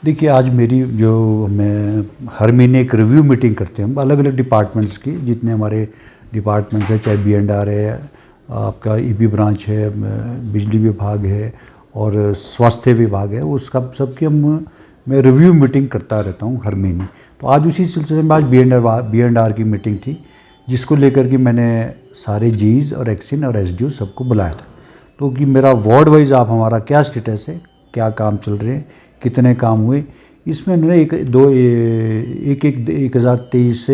देखिए, आज मेरी जो मैं हर महीने एक रिव्यू मीटिंग करते हैं हम अलग अलग डिपार्टमेंट्स की, जितने हमारे डिपार्टमेंट्स हैं, चाहे B&R है, आपका EB ब्रांच है, बिजली विभाग है और स्वास्थ्य विभाग है, वो सबकी मैं रिव्यू मीटिंग करता रहता हूँ हर महीने। तो आज उसी सिलसिले में आज B&R की मीटिंग थी, जिसको लेकर के मैंने सारे जीज और एक्सिन और SDO सबको बुलाया था। तो कि मेरा वार्ड वाइज आप हमारा क्या स्टेटस है, क्या काम चल रहे हैं, कितने काम हुए, इसमें उन्होंने 2023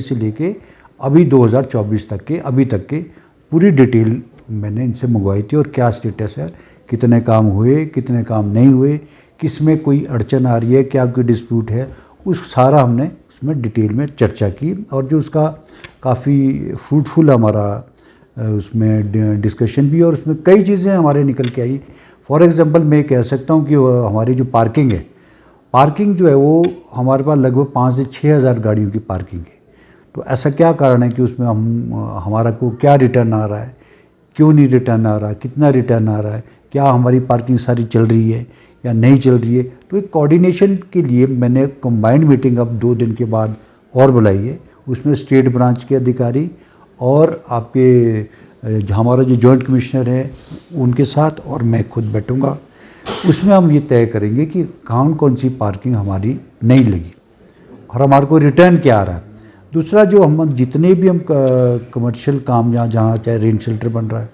से लेके अभी 2024 तक के पूरी डिटेल मैंने इनसे मंगवाई थी। और क्या स्टेटस है, कितने काम हुए, कितने काम नहीं हुए, किस में कोई अड़चन आ रही है, क्या कोई डिस्प्यूट है, उस सारा हमने उसमें डिटेल में चर्चा की। और जो उसका काफ़ी फ्रूटफुल हमारा उसमें डिस्कशन भी, और उसमें कई चीज़ें हमारे निकल के आई। फॉर एग्ज़ाम्पल मैं कह सकता हूँ कि हमारी जो पार्किंग है, पार्किंग जो है वो हमारे पास लगभग 5 से 6 हज़ार गाड़ियों की पार्किंग है। तो ऐसा क्या कारण है कि उसमें हमारा को क्या रिटर्न आ रहा है, क्यों नहीं रिटर्न आ रहा, कितना रिटर्न आ रहा है, क्या हमारी पार्किंग सारी चल रही है या नहीं चल रही है। तो एक कोऑर्डिनेशन के लिए मैंने कंबाइंड मीटिंग अब 2 दिन के बाद और बुलाई है। उसमें स्टेट ब्रांच के अधिकारी और आपके हमारा जो जॉइंट कमिश्नर है उनके साथ, और मैं खुद बैठूंगा। उसमें हम ये तय करेंगे कि कौन सी पार्किंग हमारी नहीं लगी और हमारे को रिटर्न क्या आ रहा है। दूसरा, जो हम जितने भी हम कमर्शियल काम जहाँ चाहे रेंट शेल्टर बन रहा है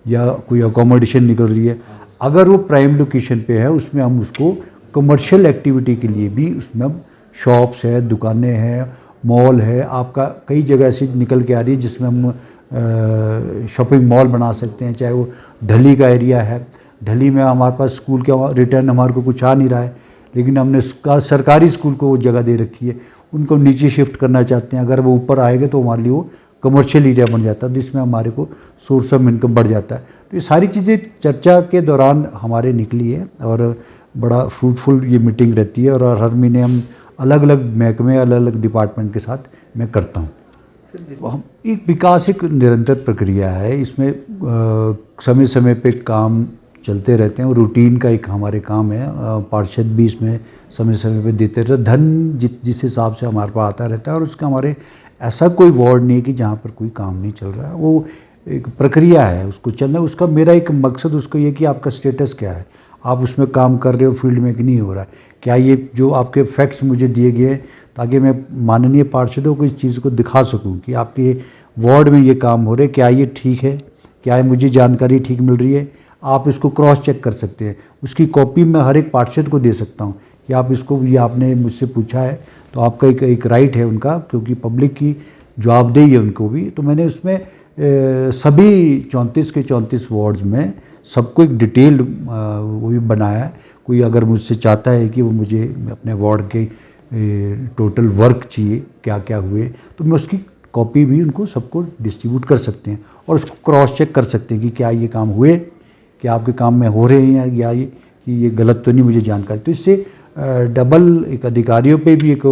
या कोई अकोमोडेशन निकल रही है, अगर वो प्राइम लोकेशन पे है, उसमें हम उसको कमर्शियल एक्टिविटी के लिए भी उसमें हम शॉप्स है, दुकानें हैं, मॉल है, आपका कई जगह ऐसी निकल के आ रही है जिसमें हम शॉपिंग मॉल बना सकते हैं। चाहे वो ढली का एरिया है, ढली में हमारे पास स्कूल का रिटर्न हमारे को कुछ आ नहीं रहा है, लेकिन हमने सरकारी स्कूल को वो जगह दे रखी है, उनको नीचे शिफ्ट करना चाहते हैं। अगर वो ऊपर आएगा तो हमारे लिए वो कमर्शियल एरिया बन जाता है, जिसमें हमारे को सोर्स ऑफ इनकम बढ़ जाता है। तो ये सारी चीज़ें चर्चा के दौरान हमारे निकली है और बड़ा फ्रूटफुल ये मीटिंग रहती है। और हर महीने हम अलग अलग महकमे, अलग अलग डिपार्टमेंट के साथ मैं करता हूँ। हम एक विकास एक निरंतर प्रक्रिया है, इसमें समय समय पे काम चलते रहते हैं और रूटीन का एक हमारे काम है। पार्षद भी इसमें समय समय पे देते रहते हैं। धन जिस हिसाब से हमारे पास आता रहता है, और उसका हमारे ऐसा कोई वार्ड नहीं है कि जहाँ पर कोई काम नहीं चल रहा है। वो एक प्रक्रिया है, उसको चलना। उसका मेरा एक मकसद उसको ये कि आपका स्टेटस क्या है, आप उसमें काम कर रहे हो फील्ड में कि नहीं हो रहा है, क्या ये जो आपके फैक्ट्स मुझे दिए गए, ताकि मैं माननीय पार्षदों को इस चीज़ को दिखा सकूं कि आपके वार्ड में ये काम हो रहे, क्या ये ठीक है, क्या ये मुझे जानकारी ठीक मिल रही है। आप इसको क्रॉस चेक कर सकते हैं, उसकी कॉपी मैं हर एक पार्षद को दे सकता हूं कि आप इसको, ये आपने मुझसे पूछा है तो आपका एक राइट है उनका, क्योंकि पब्लिक की जवाबदेही है उनको भी। तो मैंने उसमें सभी 34 के 34 वार्ड्स में सबको एक डिटेल्ड वो भी बनाया है। कोई अगर मुझसे चाहता है कि वो मुझे अपने वार्ड के टोटल वर्क चाहिए, क्या क्या हुए, तो मैं उसकी कॉपी भी उनको सबको डिस्ट्रीब्यूट कर सकते हैं और उसको क्रॉस चेक कर सकते हैं कि क्या ये काम हुए, क्या आपके काम में हो रहे हैं, या ये गलत तो नहीं, मुझे जानकारी। तो इससे डबल एक अधिकारियों पे भी एक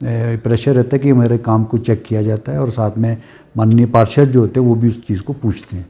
प्रेशर रहता है कि मेरे काम को चेक किया जाता है, और साथ में माननीय पार्षद जो होते हैं वो भी उस चीज़ को पूछते हैं।